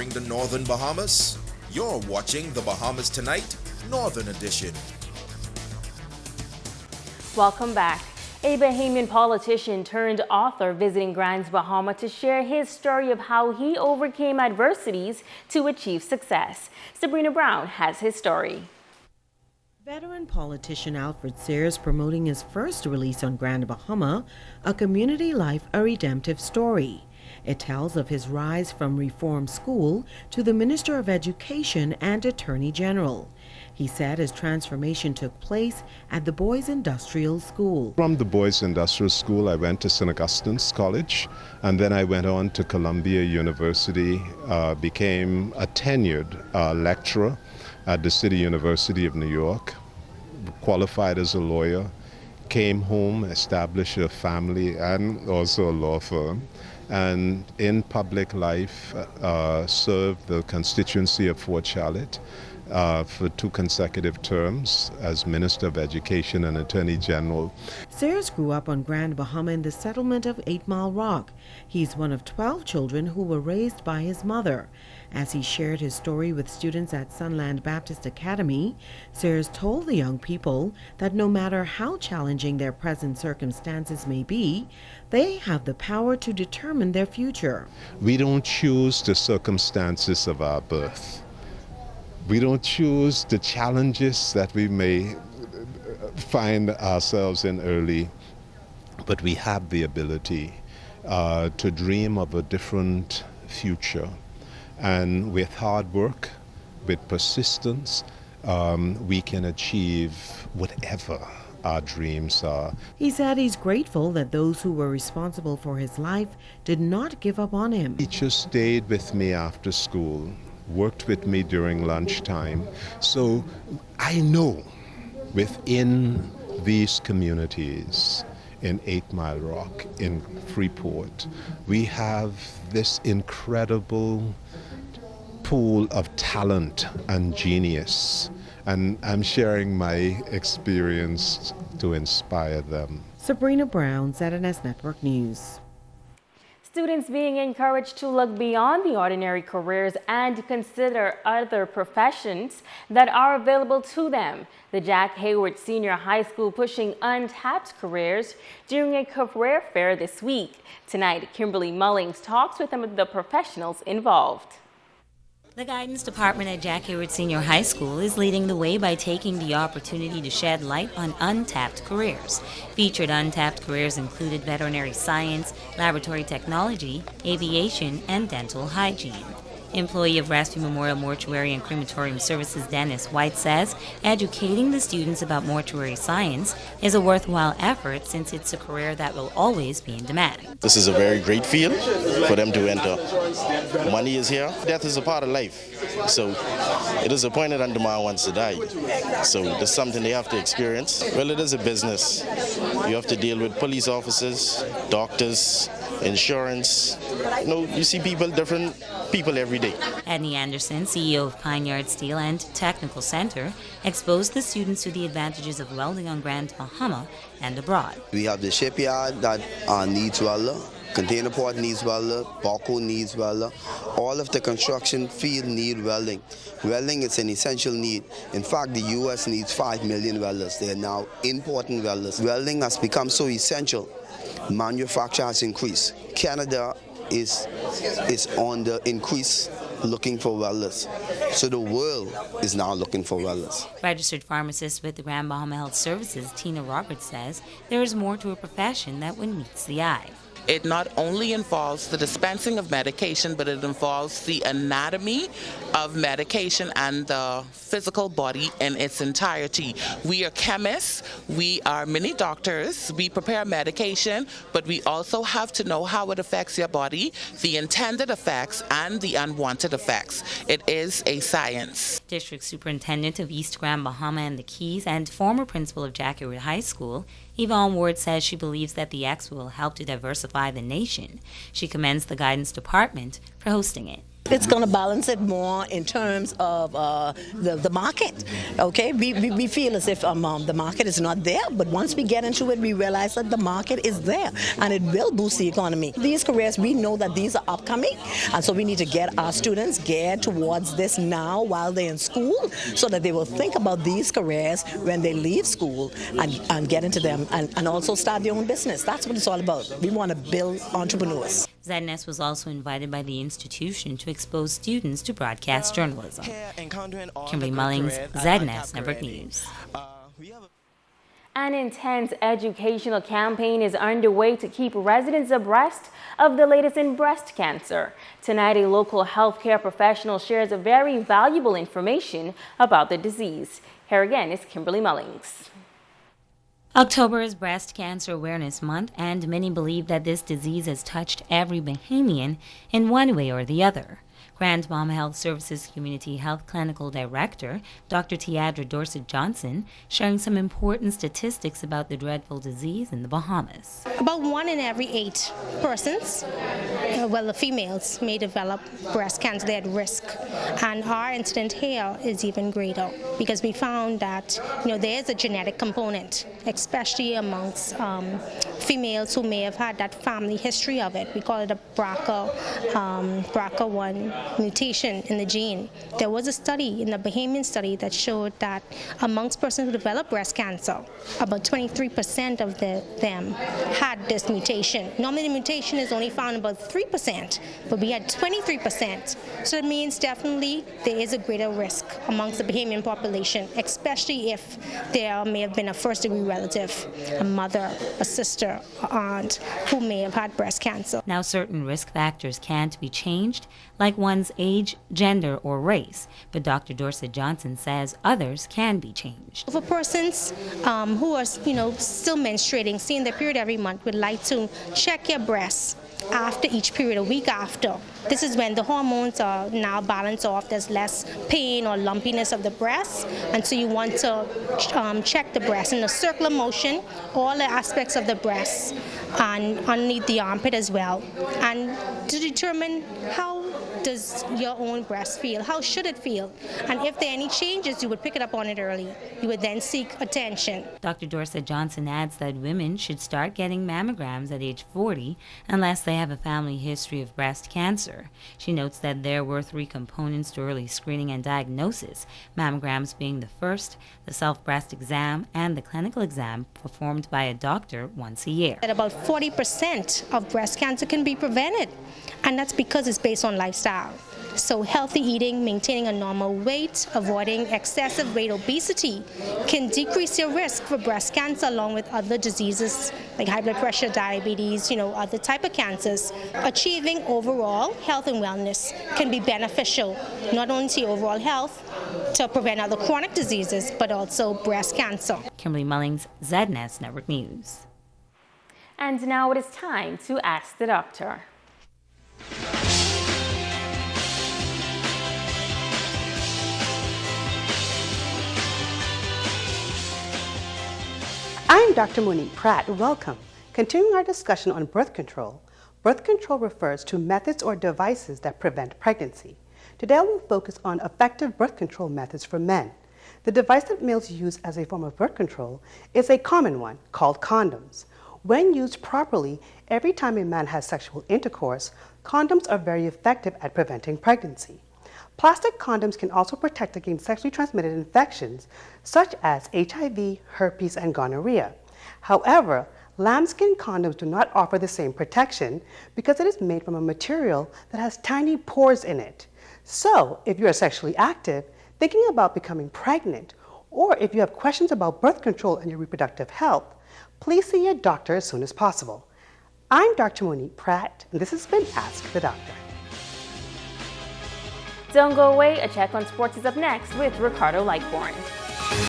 covering the northern Bahamas? You're watching the Bahamas Tonight, Northern Edition. Welcome back. A Bahamian politician turned author visiting Grands Bahama to share his story of how he overcame adversities to achieve success. Sabrina Brown has his story. Veteran politician Alfred Sears promoting his first release on Grand Bahama, A Community Life, A Redemptive Story. It tells of his rise from reform school to the Minister of Education and Attorney General. He said his transformation took place at the Boys Industrial School. From the Boys Industrial School, I went to St. Augustine's College, and then I went on to Columbia University, became a tenured lecturer at the City University of New York, qualified as a lawyer, came home, established a family and also a law firm, and in public life served the constituency of Fort Charlotte for 2 consecutive terms as Minister of Education and Attorney General. Sears grew up on Grand Bahama in the settlement of 8 Mile Rock. He's one of 12 children who were raised by his mother. As he shared his story with students at Sunland Baptist Academy, Sears told the young people that no matter how challenging their present circumstances may be, they have the power to determine their future. We don't choose the circumstances of our birth. We don't choose the challenges that we may find ourselves in early, but we have the ability to dream of a different future. And with hard work, with persistence, we can achieve whatever our dreams are. He said he's grateful that those who were responsible for his life did not give up on him. Teachers stayed with me after school, worked with me during lunchtime. So I know within these communities, in 8 Mile Rock, in Freeport, we have this incredible pool of talent and genius, and I'm sharing my experience to inspire them. Sabrina Brown, ZNS Network News. Students being encouraged to look beyond the ordinary careers and consider other professions that are available to them. The Jack Hayward Senior High School pushing untapped careers during a career fair this week. Tonight, Kimberly Mullings talks with some of the professionals involved. The Guidance Department at Jack Hayward Senior High School is leading the way by taking the opportunity to shed light on untapped careers. Featured untapped careers included veterinary science, laboratory technology, aviation, and dental hygiene. Employee of Rescue Memorial Mortuary and Crematorium Services Dennis White says educating the students about mortuary science is a worthwhile effort since it's a career that will always be in demand. This is a very great field for them to enter. Money is here. Death is a part of life. So it is appointed unto man once to die. So that's something they have to experience. Well, it is a business. You have to deal with police officers, doctors, insurance. You see different people every day. Edney Anderson, CEO of Pine Yard Steel and Technical Center, exposed the students to the advantages of welding on Grand Bahama and abroad. We have the shipyard that needs welder, container port needs welder, Baco needs welder. All of the construction field need welding. Welding is an essential need. In fact, the U.S. needs 5 million welders. They are now importing welders. Welding has become so essential. Manufacture has increased. Canada is on the increase looking for welders. So the world is now looking for welders. Registered pharmacist with the Grand Bahama Health Services, Tina Roberts, says there is more to a profession than what meets the eye. It not only involves the dispensing of medication, but it involves the anatomy of medication and the physical body in its entirety. We are chemists, we are mini doctors, we prepare medication, but we also have to know how it affects your body, the intended effects and the unwanted effects. It is a science. District Superintendent of East Grand Bahama and the Keys and former principal of Jack Hayward High School, Yvonne Ward, says she believes that the expo will help to diversify the nation. She commends the Guidance Department for hosting it. It's going to balance it more in terms of the market. Okay, we feel as if the market is not there, but once we get into it, we realize that the market is there and it will boost the economy. These careers, we know that these are upcoming, and so we need to get our students geared towards this now while they're in school, so that they will think about these careers when they leave school and get into them and also start their own business. That's what it's all about. We want to build entrepreneurs. ZNS was also invited by the institution to expose students to broadcast journalism. Kimberly Mullings, ZNS Network News. An intense educational campaign is underway to keep residents abreast of the latest in breast cancer. Tonight, a local healthcare professional shares a very valuable information about the disease. Here again is Kimberly Mullings. October is Breast Cancer Awareness Month, and many believe that this disease has touched every Bahamian in one way or the other. Grand Bahama Health Services Community Health Clinical Director, Dr. Tiadra Dorset-Johnson, sharing some important statistics about the dreadful disease in the Bahamas. About 1 in every 8 persons, the females, may develop breast cancer. They're at risk. And our incident here is even greater because we found that there's a genetic component, especially amongst females who may have had that family history of it. We call it a BRCA1 mutation in the gene. There was a study, in the Bahamian study, that showed that amongst persons who develop breast cancer, about 23% of them had this mutation. Normally the mutation is only found about 3%, but we had 23%. So it means definitely there is a greater risk amongst the Bahamian population, especially if there may have been a first-degree relative, a mother, a sister, an aunt, who may have had breast cancer. Now, certain risk factors can't be changed, like one's age, gender, or race, but Dr. Dorset-Johnson says others can be changed. For persons who are still menstruating, seeing their period every month, would like to check your breasts after each period, a week after. This is when the hormones are now balanced off. There's less pain or lumpiness of the breast, and so you want to check the breast in a circular motion, all the aspects of the breast, and underneath the armpit as well, and to determine how does your own breast feel, how should it feel, and if there are any changes, you would pick it up on it early. You would then seek attention. Dr. Dorset-Johnson adds that women should start getting mammograms at age 40 unless they have a family history of breast cancer. She notes that there were 3 components to early screening and diagnosis, mammograms being the first, the self-breast exam, and the clinical exam performed by a doctor once a year. That about 40% of breast cancer can be prevented, and that's because it's based on lifestyle. So healthy eating, maintaining a normal weight, avoiding excessive weight obesity can decrease your risk for breast cancer, along with other diseases like high blood pressure, diabetes, other type of cancers. Achieving overall health and wellness can be beneficial, not only to your overall health, to prevent other chronic diseases, but also breast cancer. Kimberly Mullings, ZNS Network News. And now it is time to Ask the Doctor. I'm Dr. Monique Pratt. Welcome. Continuing our discussion on birth control refers to methods or devices that prevent pregnancy. Today I will focus on effective birth control methods for men. The device that males use as a form of birth control is a common one called condoms. When used properly, every time a man has sexual intercourse, condoms are very effective at preventing pregnancy. Plastic condoms can also protect against sexually transmitted infections such as HIV, herpes, and gonorrhea. However, lambskin condoms do not offer the same protection because it is made from a material that has tiny pores in it. So, if you are sexually active, thinking about becoming pregnant, or if you have questions about birth control and your reproductive health, please see your doctor as soon as possible. I'm Dr. Monique Pratt, and this has been Ask the Doctor. Don't go away, a check on sports is up next with Ricardo Lightborn.